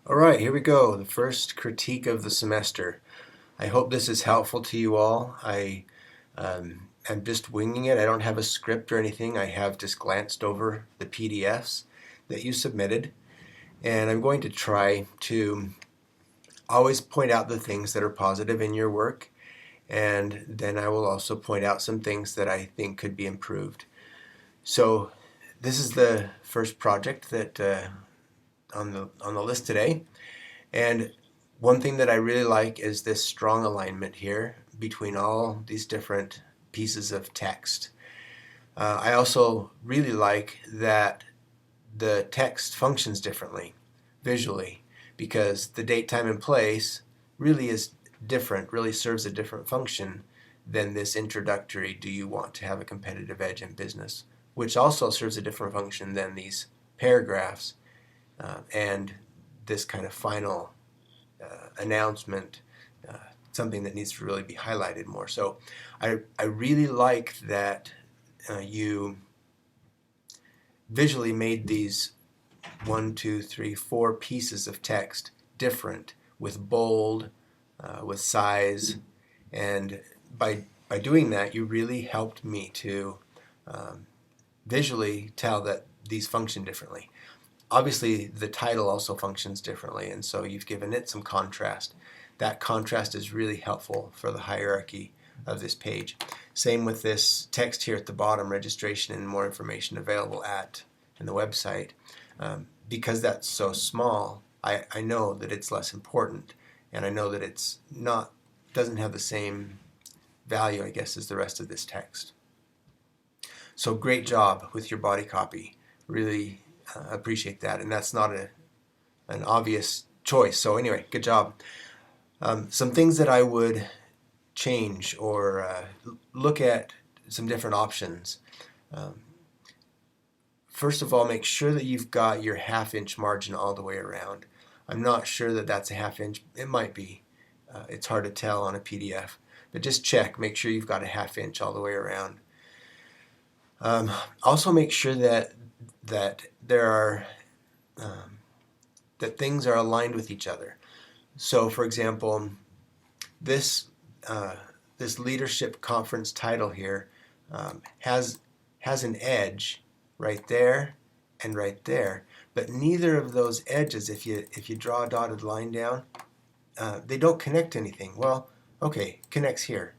All right, here we go. The first critique of the semester. I hope this is helpful to you all. I'm just winging it. I don't have a script or anything. I have just glanced over the PDFs that you submitted, and I'm going to try to always point out the things that are positive in your work, and then I will also point out some things that I think could be improved. So this is the first project that on the list today. And one thing that I really like is this strong alignment here between all these different pieces of text. I also really like that the text functions differently visually because the date, time, and place really is different, really serves a different function than this introductory, do you want to have a competitive edge in business, which also serves a different function than these paragraphs and this kind of final announcement, something that needs to really be highlighted more. So I really like that you visually made these 4 pieces of text different with bold, with size, and by doing that, you really helped me to visually tell that these function differently. Obviously, the title also functions differently, and so you've given it some contrast. That contrast is really helpful for the hierarchy of this page. Same with this text here at the bottom, registration and more information available at in the website. Because that's so small, I know that it's less important, and I know that it's not doesn't have the same value, I guess, as the rest of this text. So great job with your body copy. Really appreciate that, and that's not an obvious choice. So anyway, good job. Some things that I would change or look at some different options. First of all, make sure that you've got your half-inch margin all the way around. I'm not sure that that's a half-inch. It might be. It's hard to tell on a PDF. But just check. Make sure you've got a half-inch all the way around. Also make sure that there are that things are aligned with each other. So, for example, this this leadership conference title here has an edge right there and right there, but neither of those edges, if you draw a dotted line down, they don't connect to anything. Well, okay, connects here.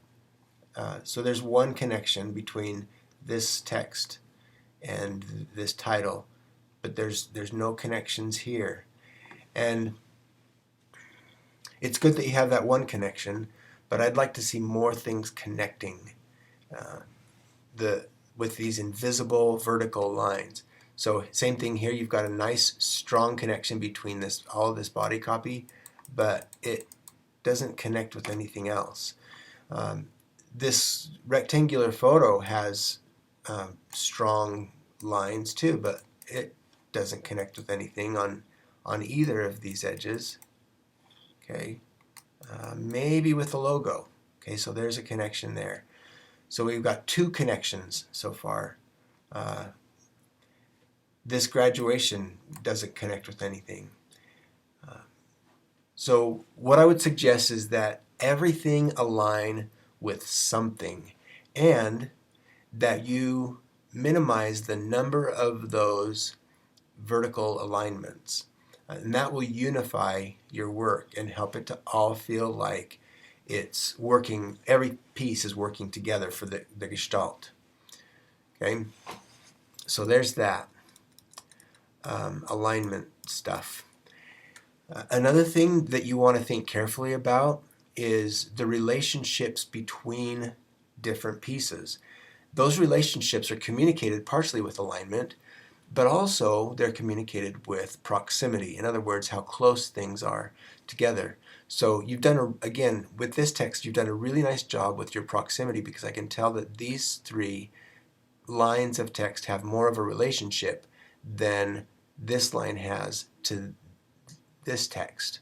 So there's one connection between this text and this title, but there's no connections here. And it's good that you have that one connection, but I'd like to see more things connecting with these invisible vertical lines. So same thing here, you've got a nice strong connection between all of this body copy, but it doesn't connect with anything else. This rectangular photo has strong lines too, but it doesn't connect with anything on either of these edges. Okay, maybe with the logo. Okay, so there's a connection there. So we've got 2 connections so far. This graduation doesn't connect with anything. So what I would suggest is that everything align with something, and that you minimize the number of those vertical alignments. And that will unify your work and help it to all feel like it's working, every piece is working together for the gestalt. Okay, so there's that alignment stuff. Another thing that you want to think carefully about is the relationships between different pieces. Those relationships are communicated partially with alignment, but also they're communicated with proximity. In other words, how close things are together. So you've done, again, with this text, you've done a really nice job with your proximity, because I can tell that these 3 lines of text have more of a relationship than this line has to this text,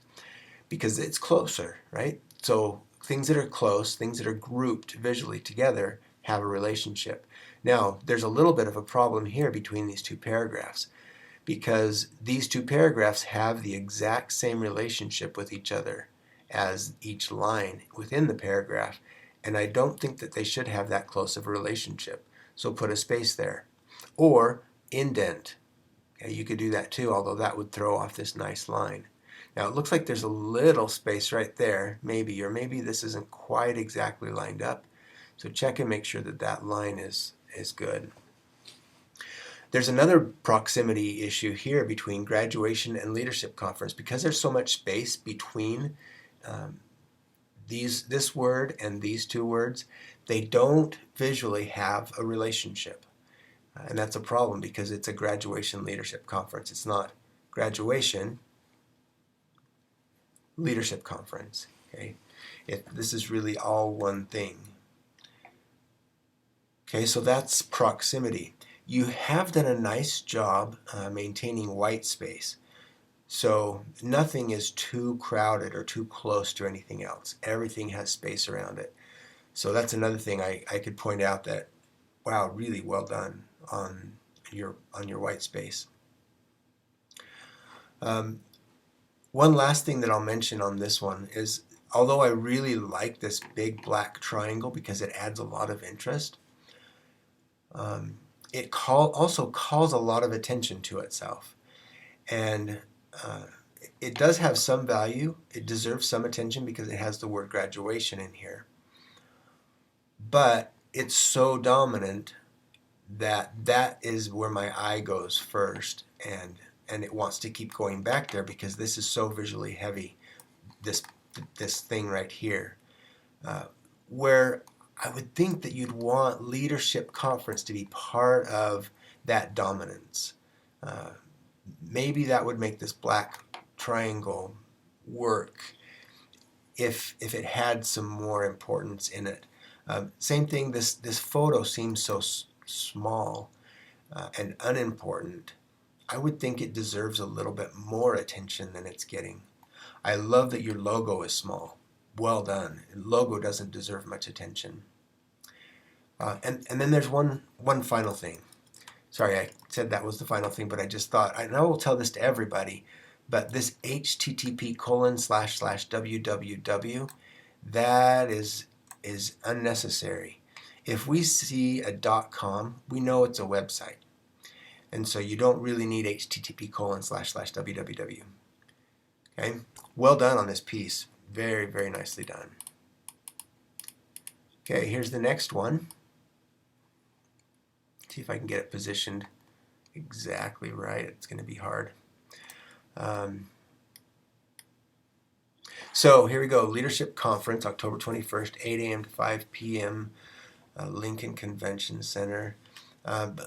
because it's closer, right? So things that are close, things that are grouped visually together, have a relationship. Now, there's a little bit of a problem here between these 2 paragraphs, because these two paragraphs have the exact same relationship with each other as each line within the paragraph, and I don't think that they should have that close of a relationship. So put a space there. Or indent. Okay, you could do that too, although that would throw off this nice line. Now it looks like there's a little space right there, maybe, or maybe this isn't quite exactly lined up. So check and make sure that that line is good. There's another proximity issue here between graduation and leadership conference. Because there's so much space between this word and these two words, they don't visually have a relationship. And that's a problem because it's a graduation leadership conference. It's not graduation leadership conference. Okay, this is really all one thing. Okay, so that's proximity. You have done a nice job maintaining white space. So nothing is too crowded or too close to anything else. Everything has space around it. So that's another thing I could point out that, wow, really well done on your white space. One last thing that I'll mention on this one is, although I really like this big black triangle because it adds a lot of interest, it also calls a lot of attention to itself. And it does have some value. It deserves some attention because it has the word graduation in here. But it's so dominant that is where my eye goes first, and it wants to keep going back there because this is so visually heavy, this thing right here, where I would think that you'd want leadership conference to be part of that dominance. Maybe that would make this black triangle work if it had some more importance in it. Same thing, this photo seems so small and unimportant. I would think it deserves a little bit more attention than it's getting. I love that your logo is small. Well done. Logo doesn't deserve much attention. And then there's one final thing. Sorry, I said that was the final thing, but I just thought, and I will tell this to everybody, but this http://www, that is unnecessary. If we see a .com, we know it's a website. And so you don't really need http://www. Okay? Well done on this piece. Very, very nicely done. Okay, here's the next one. See if I can get it positioned exactly right. It's going to be hard. So here we go. Leadership Conference, October 21st, 8 a.m. to 5 p.m., Lincoln Convention Center. I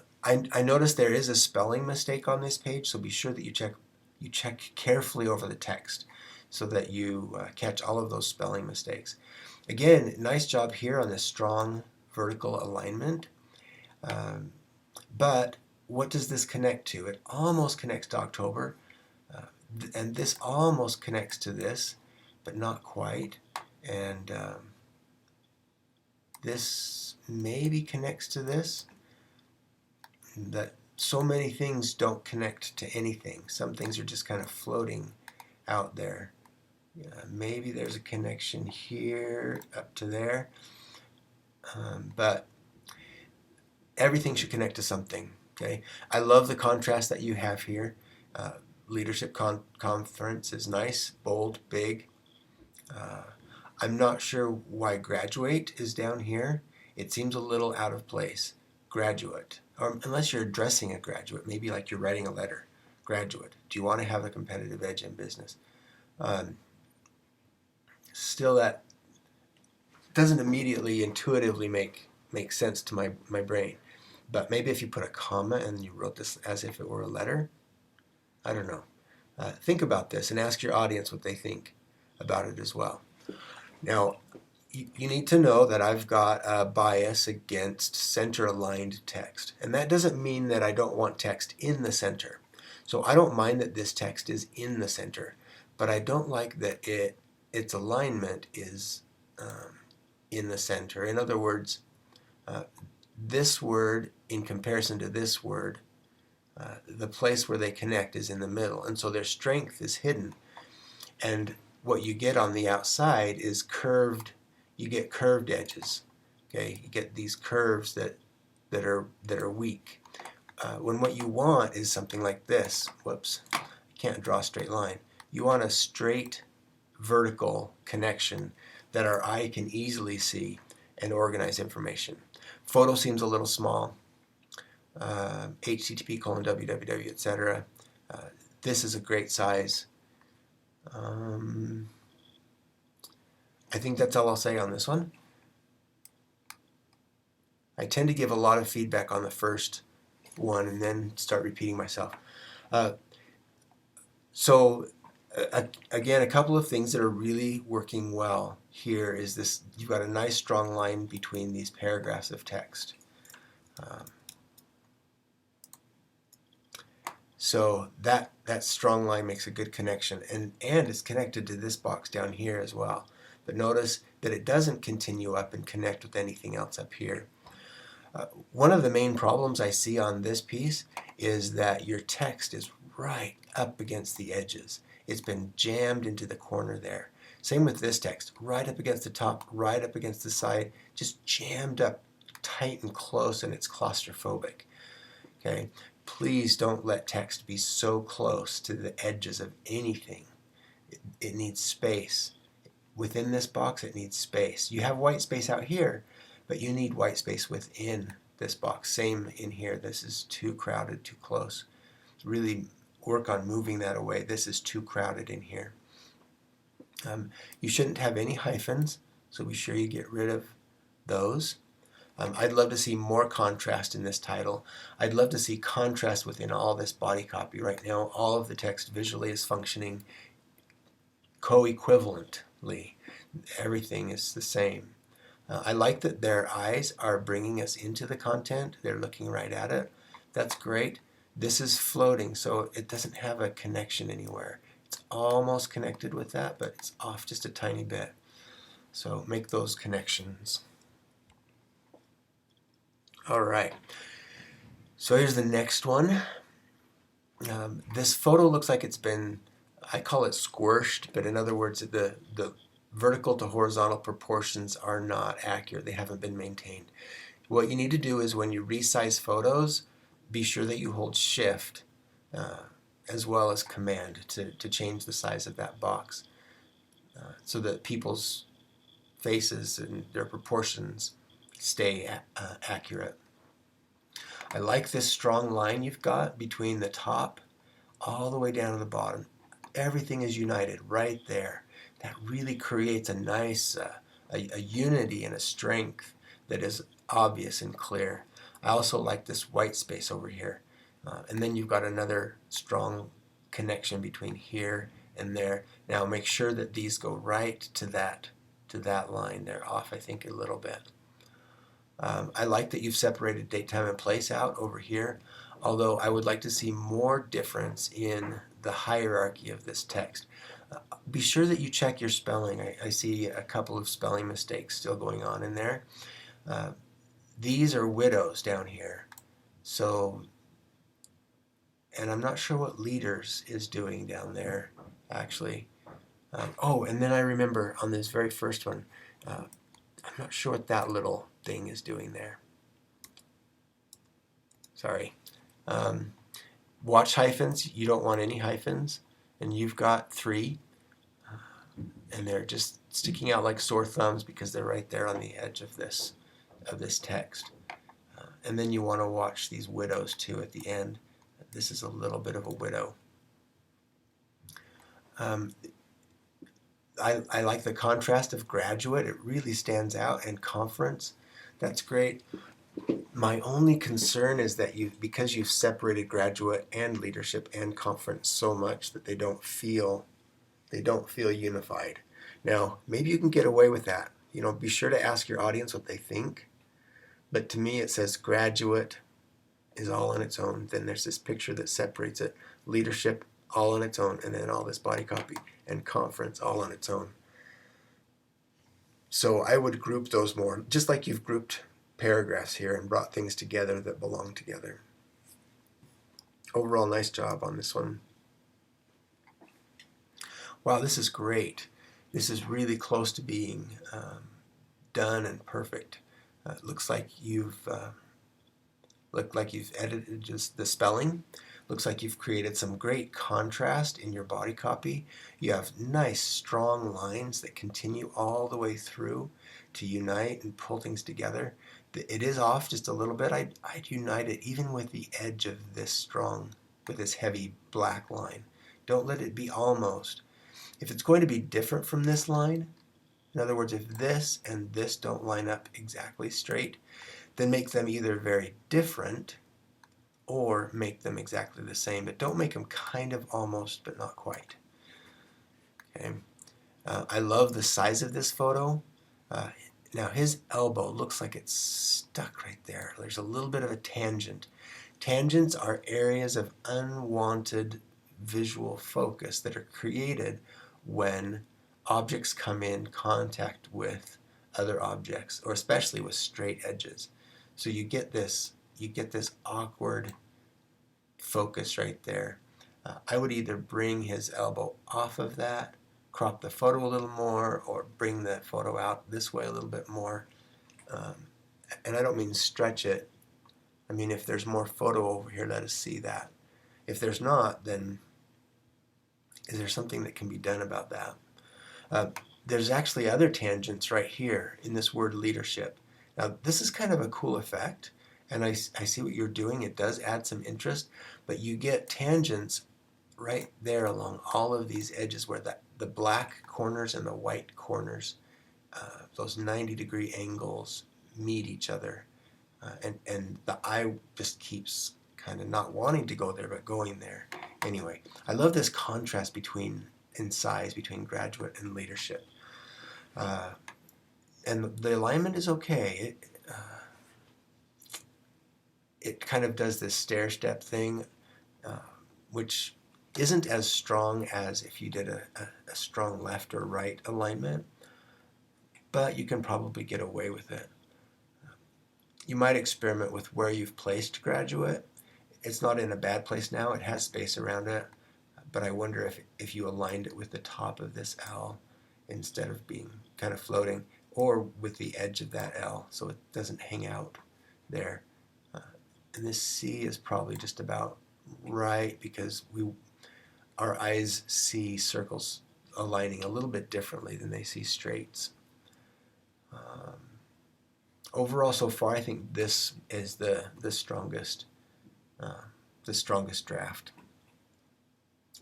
noticed there is a spelling mistake on this page, so be sure that you check carefully over the text so that you catch all of those spelling mistakes. Again, nice job here on this strong vertical alignment. But what does this connect to? It almost connects to October, and this almost connects to this, but not quite. And this maybe connects to this. That so many things don't connect to anything. Some things are just kind of floating out there. Maybe there's a connection here up to there, but everything should connect to something. Okay, I love the contrast that you have here. Leadership conference is nice, bold, big. I'm not sure why graduate is down here. It seems a little out of place. Graduate, or unless you're addressing a graduate, maybe like you're writing a letter. Graduate, do you want to have a competitive edge in business? Still, that doesn't immediately intuitively make sense to my brain. But maybe if you put a comma and you wrote this as if it were a letter, I don't know. Think about this and ask your audience what they think about it as well. Now, you need to know that I've got a bias against center-aligned text. And that doesn't mean that I don't want text in the center. So I don't mind that this text is in the center, but I don't like that its alignment is in the center. In other words, this word in comparison to this word The place where they connect is in the middle, and so their strength is hidden. And what you get on the outside is curved. You get curved edges. Okay, you get these curves that are weak. When what you want is something like this. Whoops, I can't draw a straight line. You want a straight vertical connection that our eye can easily see and organize information. Photo seems a little small. http://www, etc. This is a great size. I think that's all I'll say on this one. I tend to give a lot of feedback on the first one and then start repeating myself. Again, a couple of things that are really working well here is this: you've got a nice strong line between these paragraphs of text. So that strong line makes a good connection, and it's connected to this box down here as well. But notice that it doesn't continue up and connect with anything else up here. One of the main problems I see on this piece is that your text is right up against the edges. It's been jammed into the corner there. Same with this text, right up against the top, right up against the side, just jammed up tight and close, and it's claustrophobic. Okay, please don't let text be so close to the edges of anything. It needs space. Within this box, it needs space. You have white space out here, but you need white space within this box. Same in here. This is too crowded, too close. Really work on moving that away. This is too crowded in here. You shouldn't have any hyphens, so be sure you get rid of those. I'd love to see more contrast in this title. I'd love to see contrast within all this body copy. Right now, all of the text visually is functioning co-equivalently. Everything is the same. I like that their eyes are bringing us into the content. They're looking right at it. That's great. This is floating, so it doesn't have a connection anywhere. It's almost connected with that, but it's off just a tiny bit. So make those connections. All right. So here's the next one. This photo looks like it's been, I call it squished, but in other words, the vertical to horizontal proportions are not accurate. They haven't been maintained. What you need to do is when you resize photos, be sure that you hold Shift as well as Command to change the size of that box so that people's faces and their proportions stay accurate. I like this strong line you've got between the top all the way down to the bottom. Everything is united right there. That really creates a nice a unity and a strength that is obvious and clear. I also like this white space over here. And then you've got another strong connection between here and there. Now make sure that these go right to that line. They're off, I think, a little bit. I like that you've separated date, time, and place out over here, although I would like to see more difference in the hierarchy of this text. Be sure that you check your spelling. I see a couple of spelling mistakes still going on in there. These are widows down here. So, and I'm not sure what leaders is doing down there, actually. Oh, and then I remember on this very first one, I'm not sure what that little thing is doing there. Sorry. Watch hyphens. You don't want any hyphens. And you've got 3. And they're just sticking out like sore thumbs because they're right there on the edge of this text. And then you want to watch these widows too at the end. This is a little bit of a widow. I like the contrast of graduate. It really stands out, and conference. That's great. My only concern is that because you've separated graduate and leadership and conference so much that they don't feel unified. Now, maybe you can get away with that. You know, be sure to ask your audience what they think. But to me, it says graduate is all on its own. Then there's this picture that separates it. Leadership all on its own, and then all this body copy, and conference all on its own. So I would group those more, just like you've grouped paragraphs here and brought things together that belong together. Overall, nice job on this one. Wow, this is great. This is really close to being done and perfect. It looks like you've edited just the spelling. Looks like you've created some great contrast in your body copy. You have nice strong lines that continue all the way through to unite and pull things together. It is off just a little bit. I'd unite it even with the edge of this strong, with this heavy black line. Don't let it be almost. If it's going to be different from this line, in other words, if this and this don't line up exactly straight, then make them either very different or make them exactly the same, but don't make them kind of almost, but not quite. Okay. I love the size of this photo. Now his elbow looks like it's stuck right there. There's a little bit of a tangent. Tangents are areas of unwanted visual focus that are created when objects come in contact with other objects, or especially with straight edges. So you get this awkward focus right there. I would either bring his elbow off of that, crop the photo a little more, or bring the photo out this way a little bit more. And I don't mean stretch it. I mean, if there's more photo over here, let us see that. If there's not, then is there something that can be done about that? There's actually other tangents right here in this word leadership. Now, this is kind of a cool effect, and I see what you're doing. It does add some interest, but you get tangents right there along all of these edges where the black corners and the white corners, those 90-degree angles meet each other. And the eye just keeps kind of not wanting to go there, but going there. Anyway, I love this contrast in size between graduate and leadership. And the alignment is okay. It kind of does this stair-step thing, which isn't as strong as if you did a strong left or right alignment, but you can probably get away with it. You might experiment with where you've placed graduate. It's not in a bad place now. It has space around it, but I wonder if you aligned it with the top of this L instead of being kind of floating, or with the edge of that L so it doesn't hang out there. And this C is probably just about right because our eyes see circles aligning a little bit differently than they see straights. Overall, so far, I think this is the strongest draft.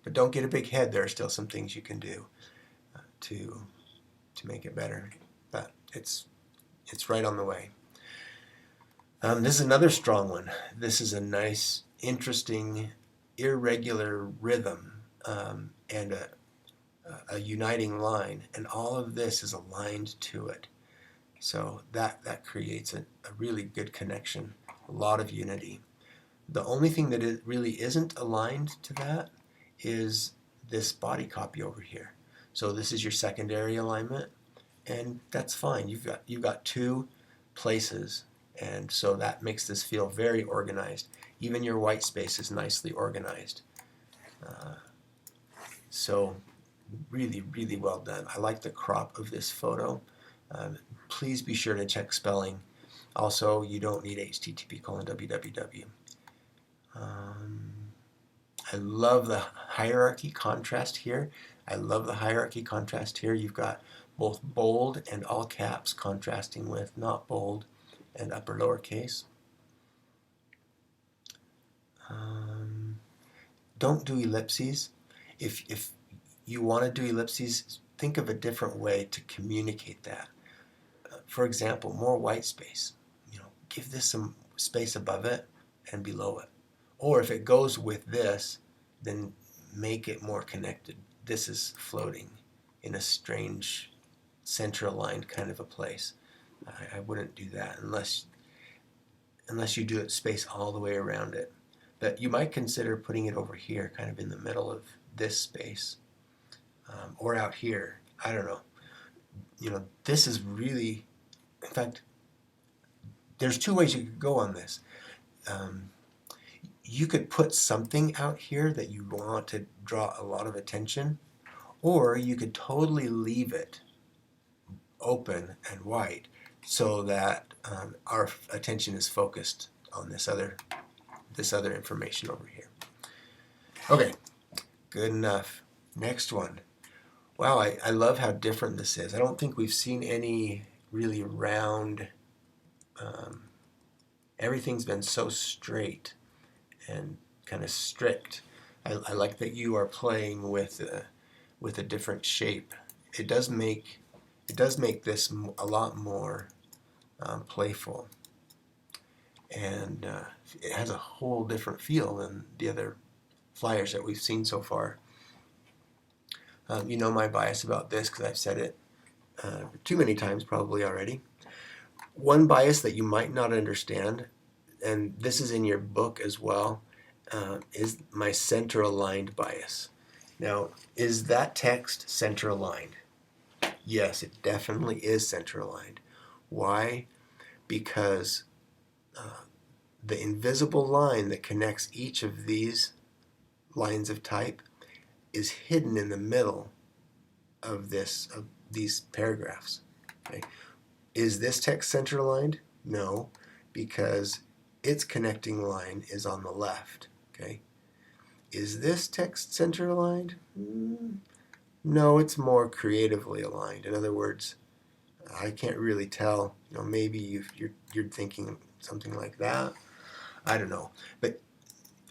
But don't get a big head. There are still some things you can do to make it better. But it's right on the way. This is another strong one. This is a nice, interesting, irregular rhythm and a uniting line, and all of this is aligned to it. So that creates a really good connection, a lot of unity. The only thing that it really isn't aligned to that is this body copy over here. So this is your secondary alignment, and that's fine. You've got two places, and so that makes this feel very organized. Even your white space is nicely organized. So really, really well done. I like the crop of this photo. Please be sure to check spelling. Also, you don't need http://www. I love the hierarchy contrast here. You've got both bold and all caps contrasting with not bold and upper lowercase. Don't do ellipses. If you want to do ellipses, think of a different way to communicate that. For example, more white space. Give this some space above it and below it. Or if it goes with this, then make it more connected. This is floating in a strange center-aligned kind of a place. I wouldn't do that unless you do it space all the way around it. But you might consider putting it over here, kind of in the middle of this space, or out here. I don't know. This is really, in fact, there's two ways you could go on this. you could put something out here that you want to draw a lot of attention, or you could totally leave it open and white so that our attention is focused on this other information over here. Okay, good enough. Next one. Wow, I love how different this is. I don't think we've seen any really round. Everything's been so straight and kind of strict. I like that you are playing with a different shape. It does make this a lot more playful, and it has a whole different feel than the other flyers that we've seen so far. You know my bias about this because I've said it too many times probably already. One bias that you might not understand, and this is in your book as well, is my center aligned bias. Now, is that text center aligned? Yes, it definitely is center aligned. Why? Because the invisible line that connects each of these lines of type is hidden in the middle of these paragraphs. Okay? Is this text center aligned? No, because its connecting line is on the left. Okay? Is this text center aligned? No, it's more creatively aligned. In other words, I can't really tell. You know, maybe you're thinking something like that. I don't know. But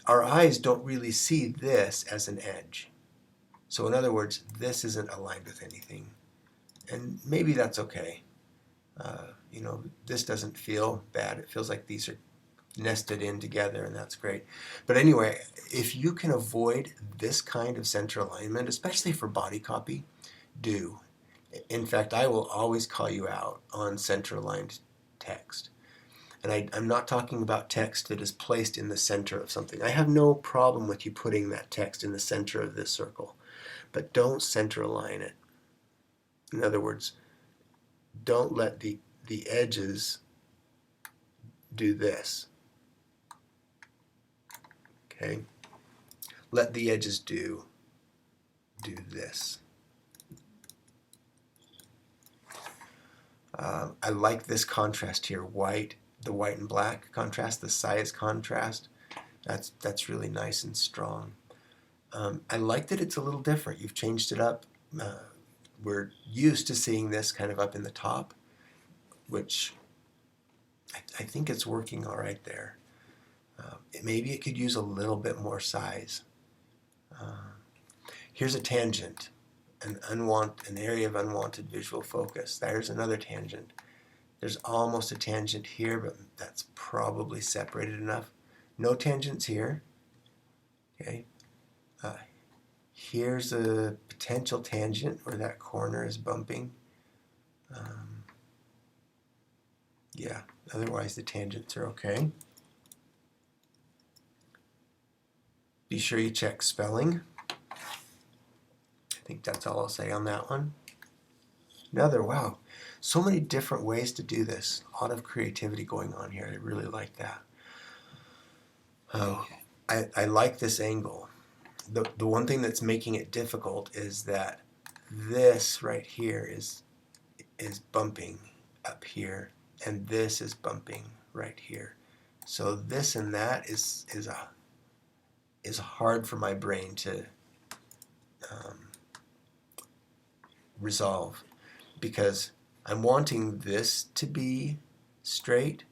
our eyes don't really see this as an edge. So in other words, this isn't aligned with anything. And maybe that's okay. You know, this doesn't feel bad. It feels like these are nested in together, and that's great. But anyway, if you can avoid this kind of center alignment, especially for body copy, do. In fact, I will always call you out on center aligned text. And I'm not talking about text that is placed in the center of something. I have no problem with you putting that text in the center of this circle, but don't center align it. In other words, don't let the edges do this. Okay? Let the edges do this. I like this contrast here, the white and black contrast, the size contrast. That's really nice and strong. I like that it's a little different. You've changed it up. We're used to seeing this kind of up in the top, which I think it's working all right there. Maybe it could use a little bit more size. Here's a tangent, an area of unwanted visual focus. There's another tangent. There's almost a tangent here, but that's probably separated enough. No tangents here. Okay. Here's a potential tangent where that corner is bumping. Yeah, otherwise the tangents are okay. Be sure you check spelling. I think that's all I'll say on that one. Wow, so many different ways to do this. A lot of creativity going on here. I really like that. Oh, I like this angle. The one thing that's making it difficult is that this right here is bumping up here, and this is bumping right here. So this and that is hard for my brain to resolve, because I'm wanting this to be straight,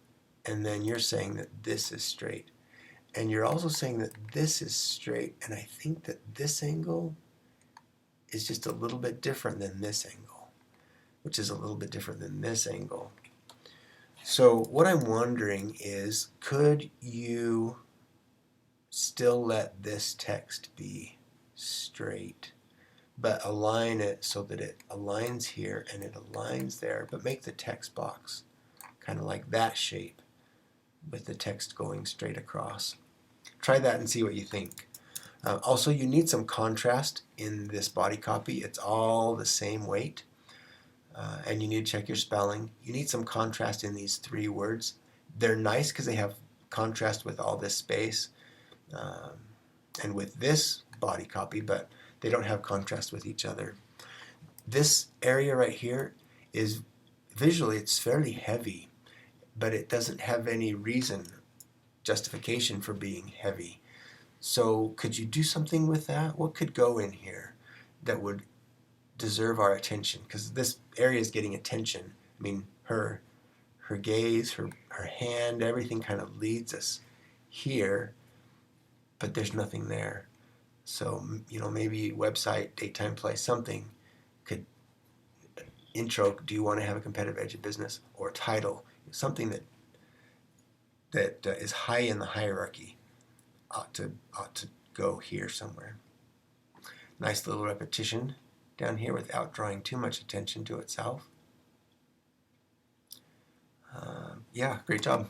and then you're saying that this is straight. And you're also saying that this is straight, and I think that this angle is just a little bit different than this angle, which is a little bit different than this angle. So what I'm wondering is, could you still let this text be straight, but align it so that it aligns here and it aligns there, but make the text box kind of like that shape with the text going straight across. Try that and see what you think. Also, you need some contrast in this body copy. It's all the same weight, and you need to check your spelling. You need some contrast in these 3 words. They're nice because they have contrast with all this space, and with this body copy, but they don't have contrast with each other. This area right here is visually, it's fairly heavy, but it doesn't have any justification for being heavy. So could you do something with that? What could go in here that would deserve our attention? Because this area is getting attention. I mean, her gaze, her hand, everything kind of leads us here, but there's nothing there. So, maybe website, daytime play, something could intro, do you want to have a competitive edge of business, or title, something that is high in the hierarchy ought to go here somewhere. Nice little repetition down here without drawing too much attention to itself. Yeah, great job.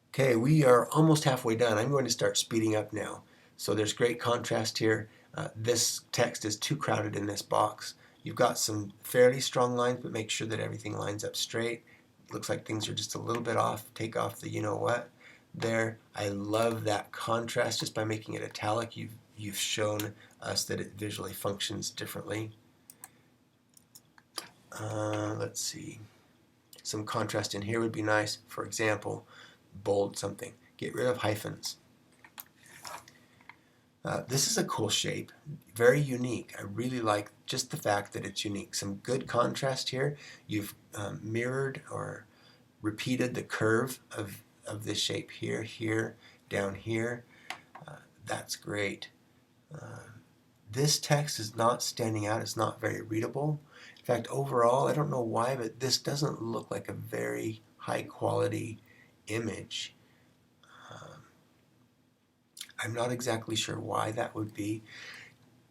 Okay, we are almost halfway done. I'm going to start speeding up now. So there's great contrast here. This text is too crowded in this box. You've got some fairly strong lines, but make sure that everything lines up straight. Looks like things are just a little bit off. Take off the you-know-what there. I love that contrast. Just by making it italic, you've shown us that it visually functions differently. Let's see. Some contrast in here would be nice. For example, bold something. Get rid of hyphens. This is a cool shape, very unique. I really like just the fact that it's unique. Some good contrast here. You've mirrored or repeated the curve of this shape here, here, down here. That's great. This text is not standing out. It's not very readable. In fact, overall, I don't know why, but this doesn't look like a very high quality image. I'm not exactly sure why that would be.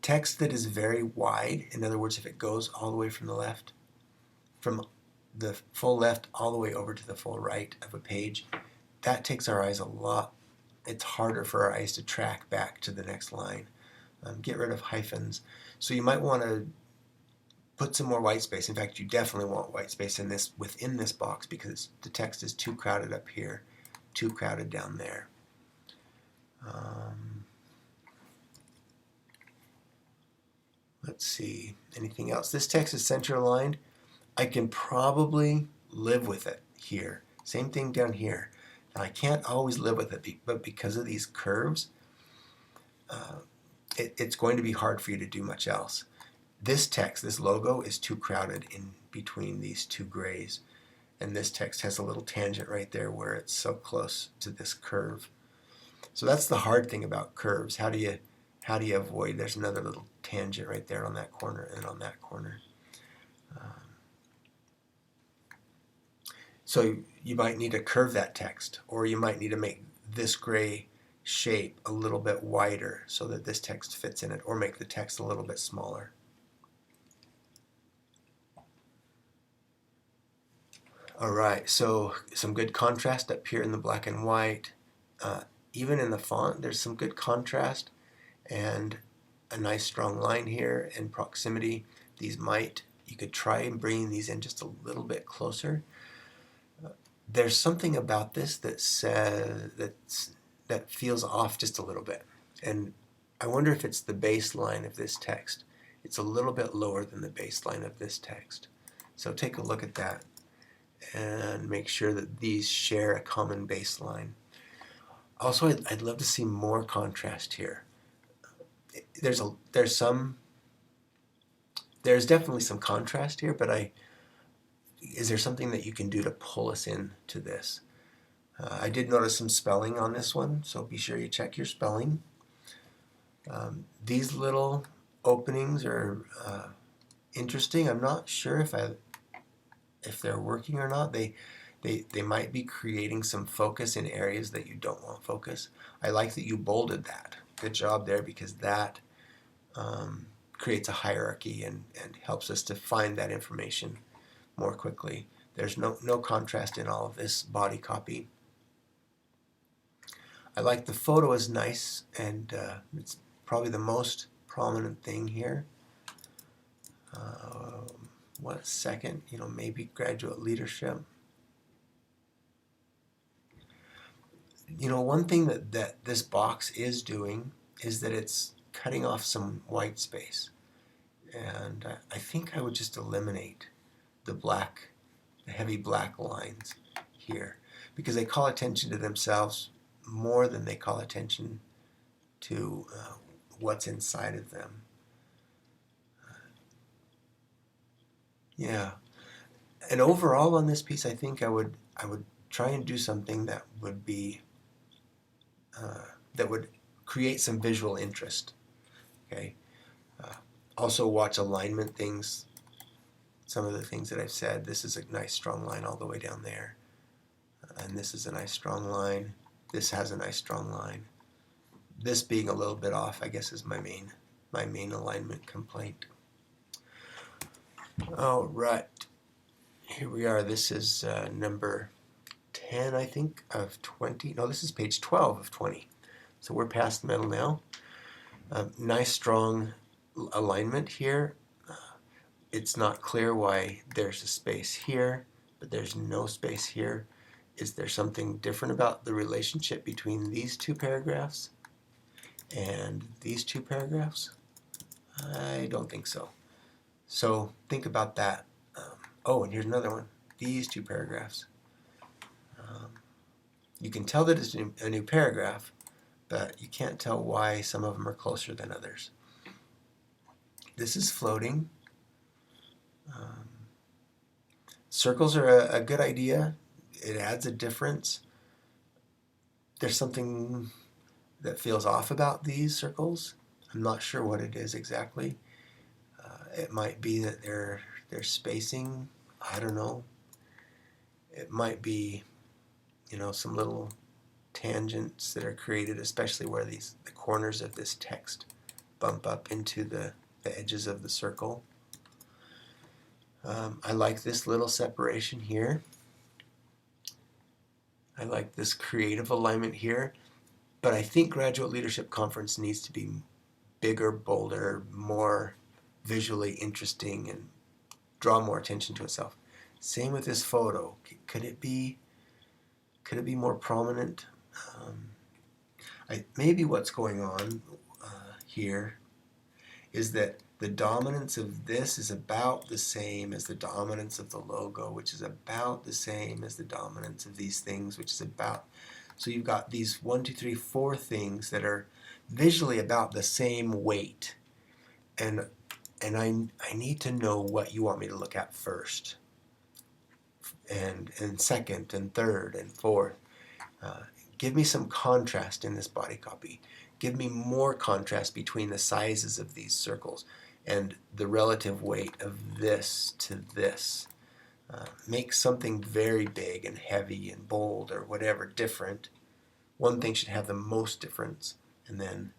Text that is very wide, in other words, if it goes all the way from the left, from the full left all the way over to the full right of a page, that takes our eyes a lot. It's harder for our eyes to track back to the next line. Get rid of hyphens. So you might want to put some more white space. In fact, you definitely want white space within this box, because the text is too crowded up here, too crowded down there. Let's see, anything else? This text is center aligned. I can probably live with it here. Same thing down here. Now, I can't always live with it, but because of these curves, it's going to be hard for you to do much else. This text, this logo, is too crowded in between these two grays. And this text has a little tangent right there where it's so close to this curve. So that's the hard thing about curves. How do you avoid? There's another little tangent right there on that corner and on that corner. So you might need to curve that text, or you might need to make this gray shape a little bit wider so that this text fits in it, or make the text a little bit smaller. All right, so some good contrast up here in the black and white. Even in the font, there's some good contrast and a nice strong line here and proximity. You could try and bring these in just a little bit closer. There's something about this that feels off just a little bit. And I wonder if it's the baseline of this text. It's a little bit lower than the baseline of this text. So take a look at that and make sure that these share a common baseline. Also, I'd love to see more contrast here. There's definitely some contrast here, but is there something that you can do to pull us into this? I did notice some spelling on this one, so be sure you check your spelling. These little openings are interesting. I'm not sure if they're working or not. They might be creating some focus in areas that you don't want focus. I like that you bolded that. Good job there, because that creates a hierarchy and helps us to find that information more quickly. There's no contrast in all of this body copy. I like the photo is nice, and it's probably the most prominent thing here. What second? Maybe graduate leadership. You know, one thing that this box is doing is that it's cutting off some white space. And I think I would just eliminate the heavy black lines here, because they call attention to themselves more than they call attention to what's inside of them. Yeah. And overall on this piece, I think I would try and do something that would be that would create some visual interest. Okay. Uh, Also watch alignment things. Some of the things that I've said. This is a nice strong line all the way down there, and this is a nice strong line. This has a nice strong line. This being a little bit off, I guess, is my main alignment complaint. All right, here we are. This is number 10, I think, of 20. No, this is page 12 of 20. So we're past the middle now. Nice strong alignment here. It's not clear why there's a space here, but there's no space here. Is there something different about the relationship between these two paragraphs and these two paragraphs? I don't think so. So think about that. Oh, and here's another one. These two paragraphs. You can tell that it's a new paragraph, but you can't tell why some of them are closer than others. This is floating. Circles are a good idea. It adds a difference. There's something that feels off about these circles. I'm not sure what it is exactly. It might be that they're spacing. I don't know. It might be, you know, some little tangents that are created, especially where the corners of this text bump up into the edges of the circle. I like this little separation here. I like this creative alignment here. But I think Graduate Leadership Conference needs to be bigger, bolder, more visually interesting, and draw more attention to itself. Same with this photo. Could it be more prominent? Maybe what's going on here is that the dominance of this is about the same as the dominance of the logo, which is about the same as the dominance of these things, which is about. So you've got these 1, 2, 3, 4 things that are visually about the same weight. And I need to know what you want me to look at first, and second, and third, and fourth. Give me some contrast in this body copy. Give me more contrast between the sizes of these circles and the relative weight of this to this. Make something very big and heavy and bold or whatever different. One thing should have the most difference, and then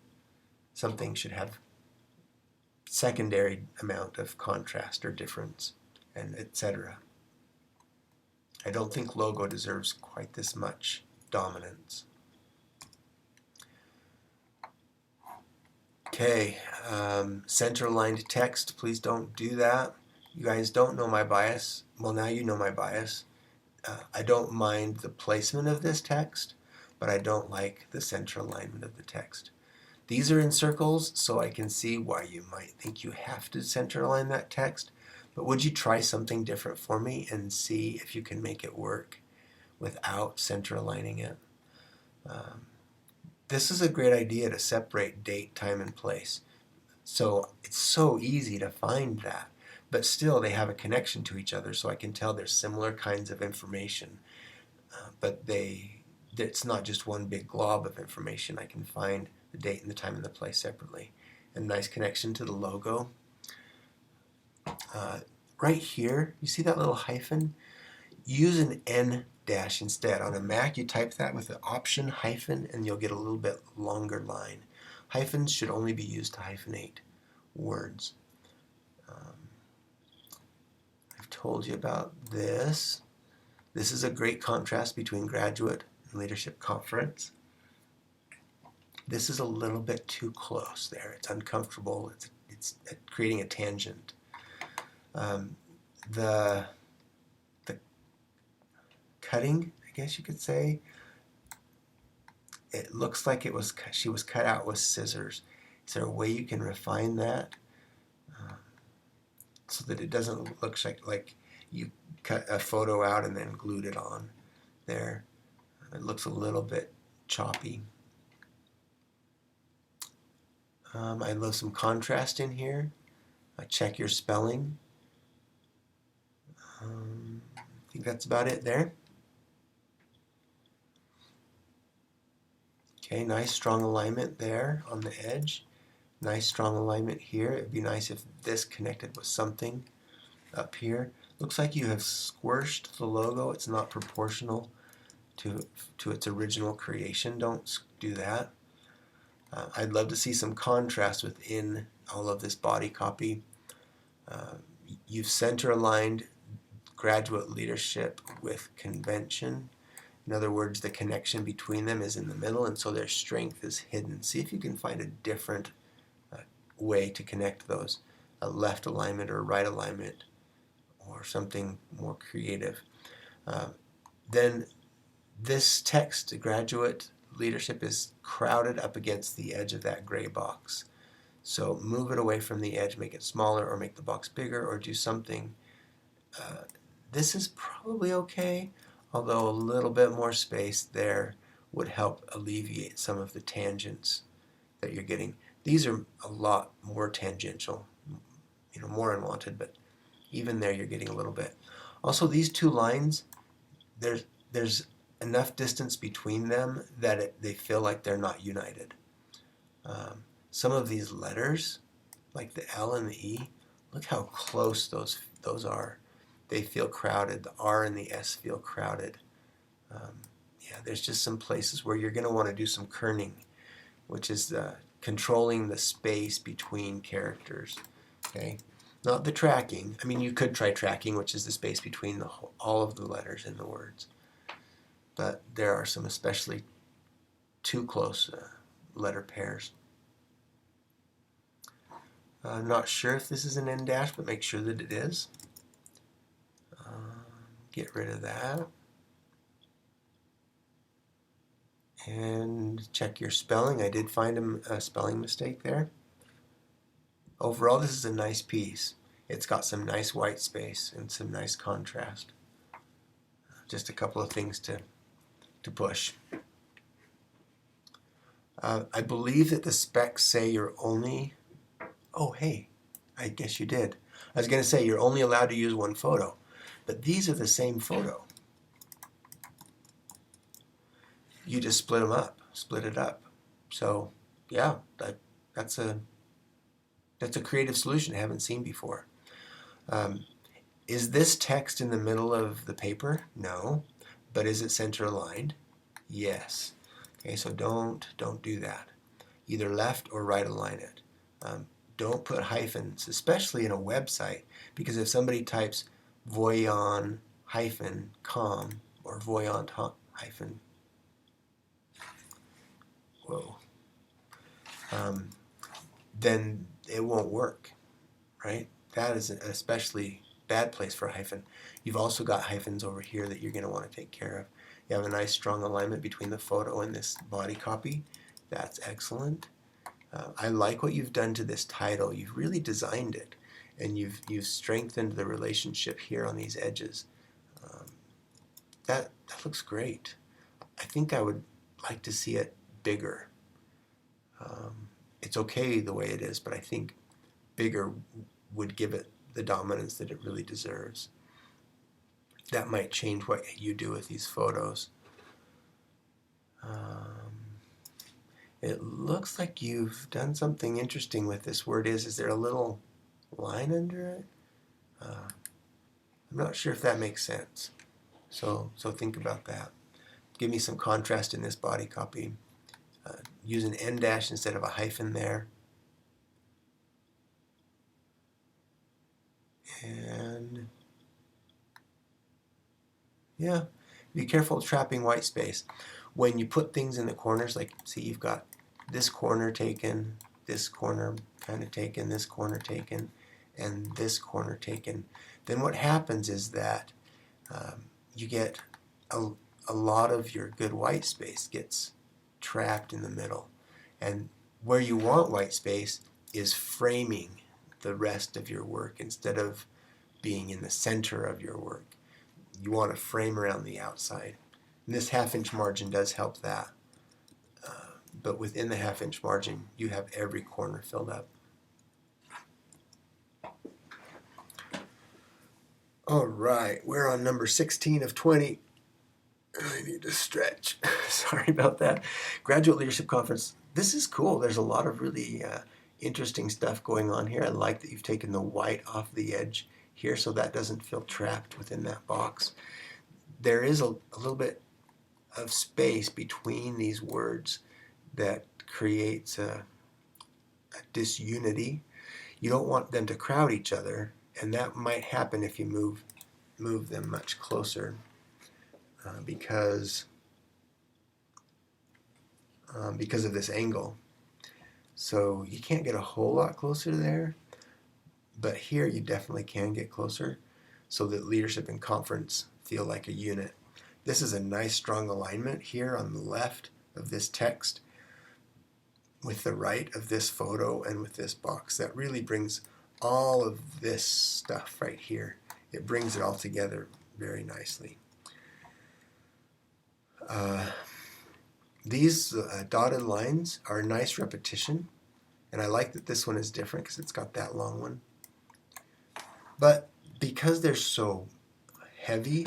something should have secondary amount of contrast or difference, and etc. I don't think logo deserves quite this much dominance. Okay, centerline text, please don't do that. You guys don't know my bias. Well, now you know my bias. I don't mind the placement of this text, but I don't like the center alignment of the text. These are in circles, so I can see why you might think you have to center align that text, but would you try something different for me and see if you can make it work without center aligning it? This is a great idea to separate date, time, and place. So it's so easy to find that, but still they have a connection to each other, so I can tell there's similar kinds of information, but it's not just one big glob of information. I can find the date and the time and the place separately. And nice connection to the logo. Right here, you see that little hyphen? Use an N dash instead. On a Mac, you type that with the option hyphen, and you'll get a little bit longer line. Hyphens should only be used to hyphenate words. I've told you about this. This is a great contrast between Graduate and Leadership Conference. This is a little bit too close there. It's uncomfortable. It's creating a tangent. The cutting, I guess you could say, it looks like she was cut out with scissors. Is there a way you can refine that so that it doesn't look like you cut a photo out and then glued it on there? It looks a little bit choppy. I love some contrast in here. Check your spelling. I think that's about it there. Okay, nice strong alignment there on the edge. Nice strong alignment here. It'd be nice if this connected with something up here. Looks like you have squished the logo. It's not proportional to its original creation. Don't do that. I'd love to see some contrast within all of this body copy. You've center aligned graduate leadership with convention. In other words, the connection between them is in the middle, and so their strength is hidden. See if you can find a different way to connect those, a left alignment or a right alignment, or something more creative. Then this text, graduate leadership, is crowded up against the edge of that gray box. So move it away from the edge, make it smaller, or make the box bigger, or do something. This is probably okay, although a little bit more space there would help alleviate some of the tangents that you're getting. These are a lot more tangential, more unwanted, but even there you're getting a little bit. Also, these two lines, there's enough distance between them that they feel like they're not united. Some of these letters, like the L and the E, look how close those are. They feel crowded. The R and the S feel crowded. Yeah, there's just some places where you're going to want to do some kerning, which is controlling the space between characters. Okay, not the tracking. I mean, you could try tracking, which is the space between all of the letters in the words. But there are some especially too close letter pairs. I'm not sure if this is an end dash, but make sure that it is. Get rid of that. And check your spelling. I did find a spelling mistake there. Overall, this is a nice piece. It's got some nice white space and some nice contrast. Just a couple of things to push. I believe that the specs say you're only... Oh, hey, I guess you did. I was going to say you're only allowed to use one photo, but these are the same photo. You just split it up. So, yeah, that's a creative solution I haven't seen before. Is this text in the middle of the paper? No. But is it center aligned? Yes. Okay, so don't do that. Either left or right align it. Don't put hyphens, especially in a website, because if somebody types voyant hyphen comm or voyant hyphen, then it won't work, right? That is an especially bad place for a hyphen. You've also got hyphens over here that you're going to want to take care of. You have a nice strong alignment between the photo and this body copy. That's excellent. I like what you've done to this title. You've really designed it, and you've strengthened the relationship here on these edges. That looks great. I think I would like to see it bigger. It's okay the way it is, but I think bigger would give it the dominance that it really deserves. That might change what you do with these photos. It looks like you've done something interesting with this word is there a little line under it? I'm not sure if that makes sense. So think about that. Give me some contrast in this body copy. Use an end dash instead of a hyphen there. And yeah, be careful trapping white space. When you put things in the corners, like see you've got this corner taken, this corner kind of taken, this corner taken, and this corner taken, then what happens is that you get a lot of your good white space gets trapped in the middle. And where you want white space is framing the rest of your work instead of being in the center of your work. You want to frame around the outside. And this half-inch margin does help that. But within the half-inch margin, you have every corner filled up. All right, we're on number 16 of 20. I need to stretch. Sorry about that. Graduate Leadership Conference. This is cool. There's a lot of really interesting stuff going on here. I like that you've taken the white off the edge here so that doesn't feel trapped within that box. There is a little bit of space between these words that creates a disunity. You don't want them to crowd each other, and that might happen if you move them much closer because of this angle. So you can't get a whole lot closer there, but here you definitely can get closer so that leadership and conference feel like a unit. This is a nice strong alignment here on the left of this text with the right of this photo and with this box. That really brings all of this stuff right here. It brings it all together very nicely. These dotted lines are a nice repetition, and I like that this one is different because it's got that long one. But because they're so heavy,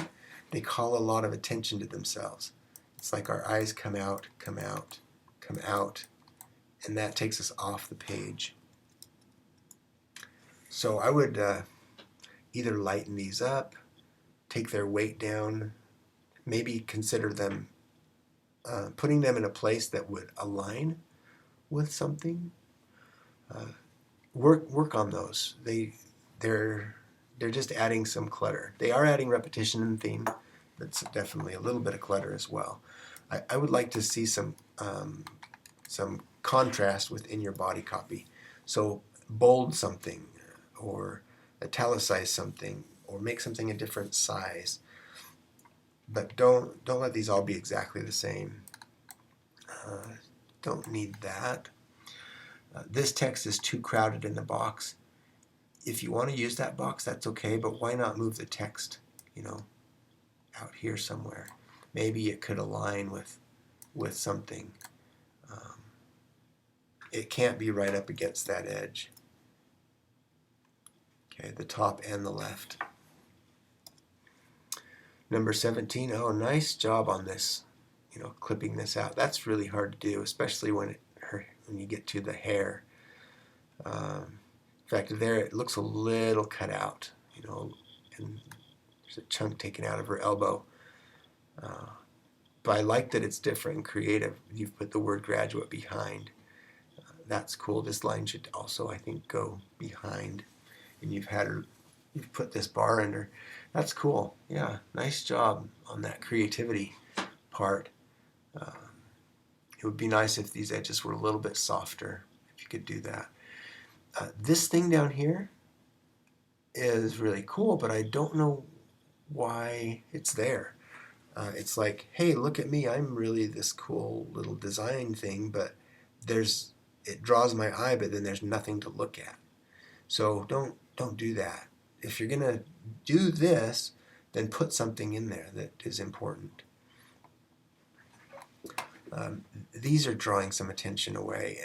they call a lot of attention to themselves. It's like our eyes come out, come out, come out, and that takes us off the page. So I would either lighten these up, take their weight down, maybe consider them putting them in a place that would align with something. Work on those. They're just adding some clutter. They are adding repetition and theme. That's definitely a little bit of clutter as well. I would like to see some contrast within your body copy. So bold something, or italicize something, or make something a different size. But don't let these all be exactly the same. Don't need that. This text is too crowded in the box. If you want to use that box, that's okay, but why not move the text, out here somewhere? Maybe it could align with something. It can't be right up against that edge. Okay, the top and the left. Number 17, oh, nice job on this, clipping this out. That's really hard to do, especially when you get to the hair. In fact, there it looks a little cut out, and there's a chunk taken out of her elbow. But I like that it's different and creative. You've put the word graduate behind. That's cool. This line should also, I think, go behind. And you've put this bar under. That's cool. Yeah, nice job on that creativity part. It would be nice if these edges were a little bit softer, if you could do that. This thing down here is really cool, but I don't know why it's there. It's like, hey, look at me. I'm really this cool little design thing, but it draws my eye, but then there's nothing to look at. So don't do that. If you're going to do this, then put something in there that is important. These are drawing some attention away,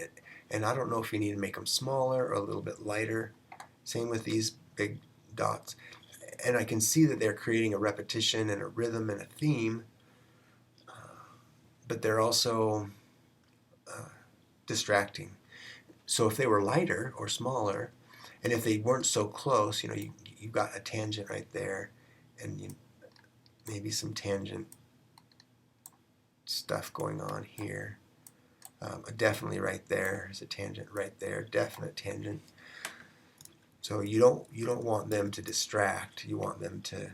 and I don't know if you need to make them smaller or a little bit lighter. Same with these big dots. And I can see that they're creating a repetition and a rhythm and a theme, but they're also distracting. So if they were lighter or smaller, and if they weren't so close, you've got a tangent right there, and maybe some tangent stuff going on here. Definitely right there is a tangent right there, definite tangent. So you don't want them to distract. You want them to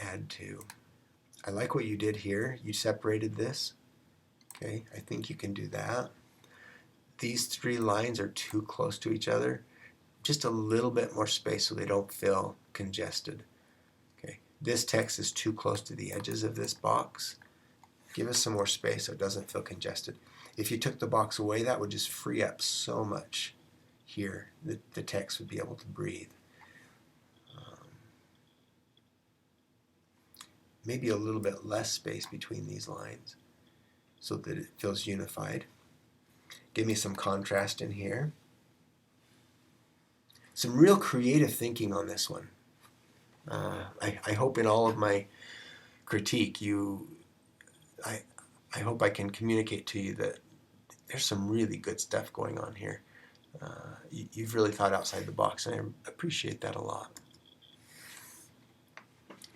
add to. I like what you did here. You separated this. Okay, I think you can do that. These three lines are too close to each other. Just a little bit more space so they don't feel congested. Okay, this text is too close to the edges of this box. Give us some more space so it doesn't feel congested. If you took the box away, that would just free up so much here that the text would be able to breathe. Maybe a little bit less space between these lines so that it feels unified. Give me some contrast in here. Some real creative thinking on this one. I hope in all of my critique, I hope I can communicate to you that there's some really good stuff going on here. You've really thought outside the box, and I appreciate that a lot.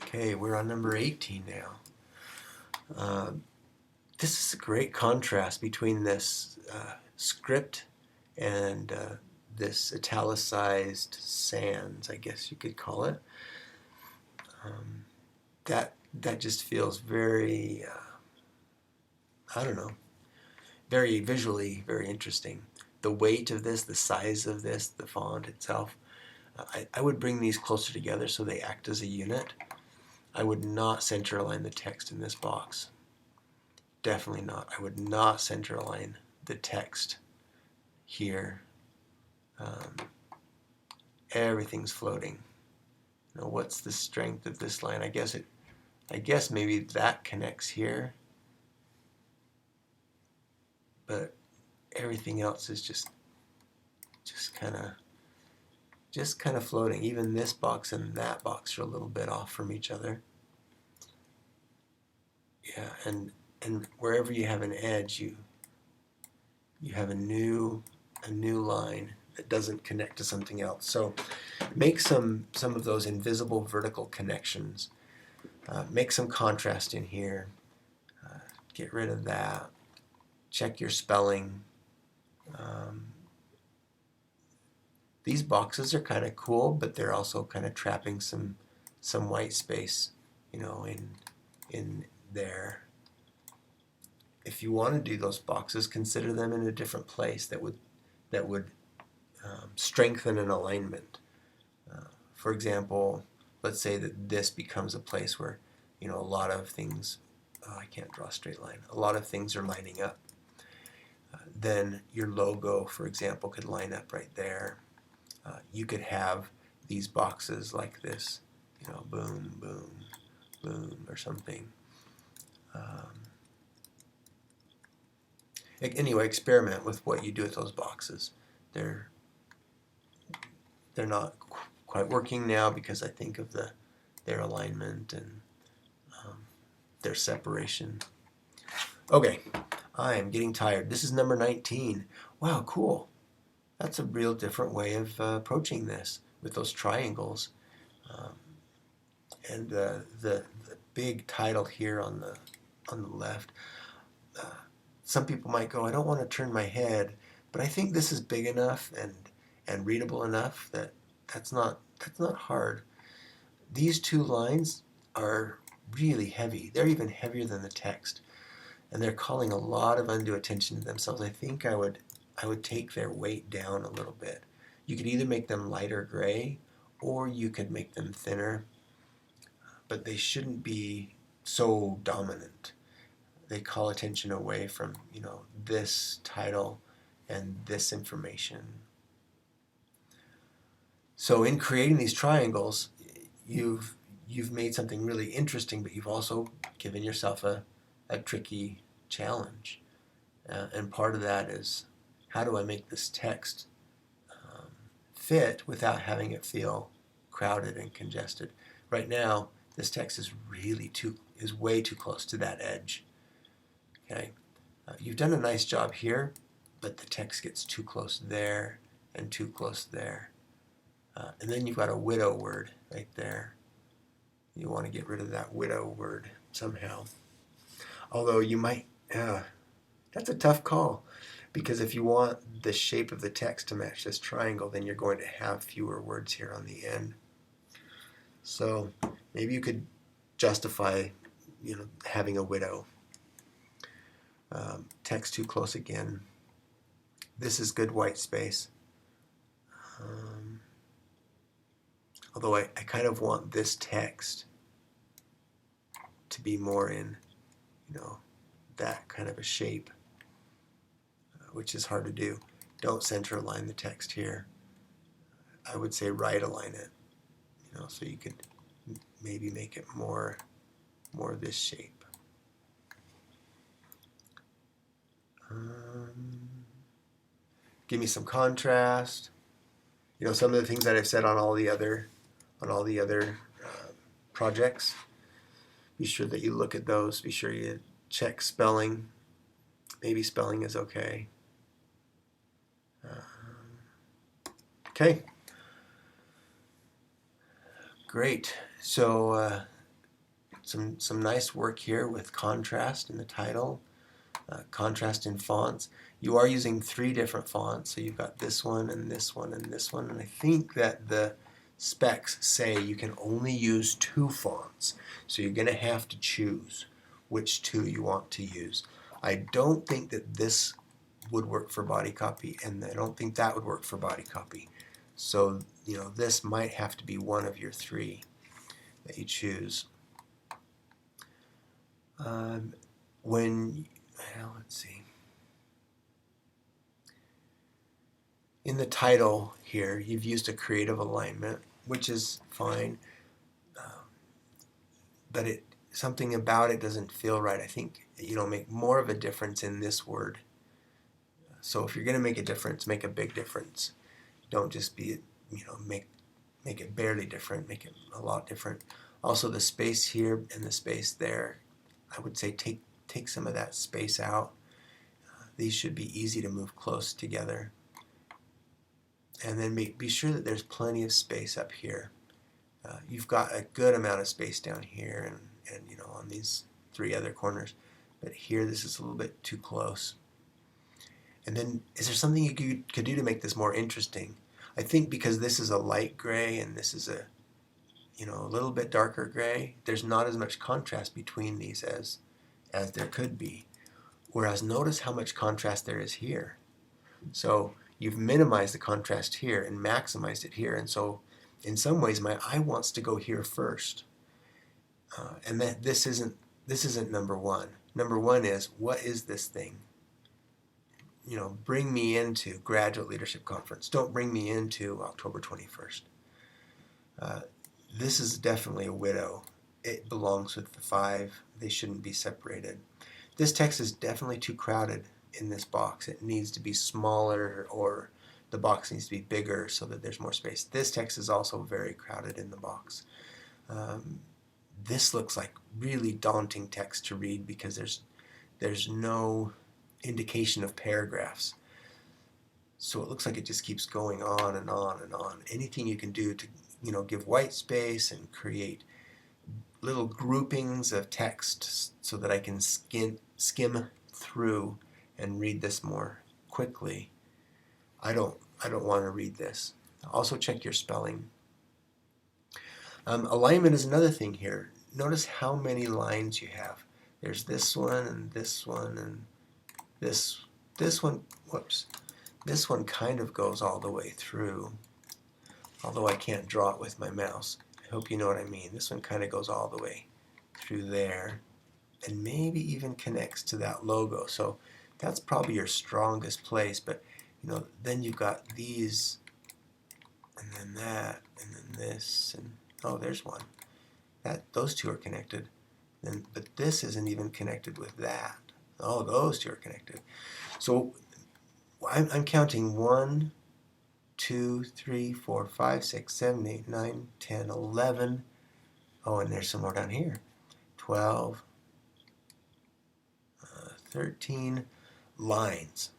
Okay, we're on number 18 now. This is a great contrast between this script and this italicized sans, I guess you could call it. That just feels very, I don't know, very visually very interesting. The weight of this, the size of this, the font itself. I would bring these closer together so they act as a unit. I would not centerline the text in this box. Definitely not. I would not centerline the text here. Everything's floating. You know, what's the strength of this line? I guess maybe that connects here, but everything else is just kind of floating. Even this box and that box are a little bit off from each other. Yeah, and wherever you have an edge, you have a new line that doesn't connect to something else. So make some of those invisible vertical connections. Make some contrast in here. Get rid of that. Check your spelling. These boxes are kind of cool, but they're also kind of trapping some white space, you know, in there. If you want to do those boxes, consider them in a different place that would strengthen an alignment. For example, let's say that this becomes a place where, you know, a lot of things, I can't draw a straight line, a lot of things are lining up. Then your logo, for example, could line up right there. You could have these boxes like this, you know, boom, boom, boom, or something. Anyway, experiment with what you do with those boxes. They're not quite working now because I think of their alignment and their separation. Okay, I am getting tired. This is number 19. Wow, cool. That's a real different way of approaching this with those triangles. And the big title here on the left. Some people might go, I don't want to turn my head, but I think this is big enough and readable enough that that's not hard. These two lines are really heavy. They're even heavier than the text, and they're calling a lot of undue attention to themselves. I think I would take their weight down a little bit. You could either make them lighter gray, or you could make them thinner, but they shouldn't be so dominant. They call attention away from, you know, this title and this information. So in creating these triangles, you've made something really interesting, but you've also given yourself a tricky challenge. And part of that is, how do I make this text fit without having it feel crowded and congested? Right now, this text is way too close to that edge. Okay, you've done a nice job here, but the text gets too close there and too close there. And then you've got a widow word right there. You want to get rid of that widow word somehow. Although you might, that's a tough call, because if you want the shape of the text to match this triangle, then you're going to have fewer words here on the end. So maybe you could justify, you know, having a widow. Text too close again. This is good white space. Although I kind of want this text to be more in, you know, that kind of a shape, which is hard to do. Don't center align the text here. I would say right align it, so you could maybe make it more this shape. Give me some contrast. Some of the things that I've said on all the other projects. Be sure that you look at those. Be sure you check spelling. Maybe spelling is okay. Okay. Great. So some nice work here with contrast in the title, contrast in fonts. You are using 3 different fonts, so you've got this one and this one and this one, and I think that the specs say you can only use 2 fonts, so you're going to have to choose which 2 you want to use. I don't think that this would work for body copy, and I don't think that would work for body copy. So, this might have to be one of your 3 that you choose. Let's see. In the title here, you've used a creative alignment, which is fine, but something about it doesn't feel right. I think make more of a difference in this word. So if you're going to make a difference, make a big difference. Don't just be make it barely different. Make it a lot different. Also, the space here and the space there, I would say take some of that space out. These should be easy to move close together. And then be sure that there's plenty of space up here. You've got a good amount of space down here and on these 3 other corners. But here, this is a little bit too close. And then, is there something you could do to make this more interesting? I think because this is a light gray and this is a little bit darker gray, there's not as much contrast between these as there could be. Whereas notice how much contrast there is here. So you've minimized the contrast here and maximized it here, and so in some ways my eye wants to go here first. And that this isn't number 1. Number 1 is, what is this thing? Bring me into Graduate Leadership Conference. Don't bring me into October 21st. This is definitely a widow. It belongs with the 5. They shouldn't be separated. This text is definitely too crowded in this box. It needs to be smaller, or the box needs to be bigger so that there's more space. This text is also very crowded in the box. This looks like really daunting text to read because there's no indication of paragraphs. So it looks like it just keeps going on and on and on. Anything you can do to give white space and create little groupings of text so that I can skim through and read this more quickly. I don't want to read this. Also check your spelling. Alignment is another thing here. Notice how many lines you have. There's this one and this one and this one. Whoops. This one kind of goes all the way through, although I can't draw it with my mouse. I hope you know what I mean. This one kind of goes all the way through there and maybe even connects to that logo. So that's probably your strongest place, but then you've got these and then that and then this, and oh, there's one. Those 2 are connected. But this isn't even connected with that. Oh, those 2 are connected. So I'm counting 1, 2, 3, 4, 5, 6, 7, 8, 9, 10, 11. Oh, and there's some more down here. 12, 13 lines.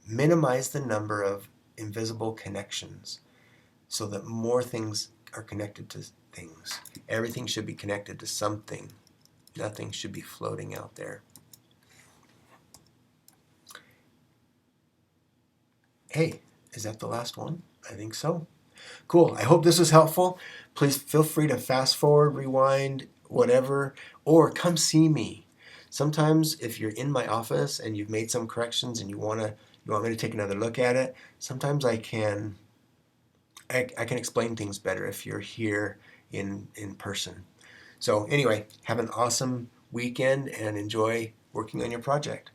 Minimize the number of invisible connections so that more things are connected to things. Everything should be connected to something. Nothing should be floating out there. Hey, is that the last one? I think so. Cool. I hope this was helpful. Please feel free to fast forward, rewind, whatever, or come see me. Sometimes if you're in my office and you've made some corrections and you want me to take another look at it, sometimes I can explain things better if you're here in person. So anyway, have an awesome weekend and enjoy working on your project.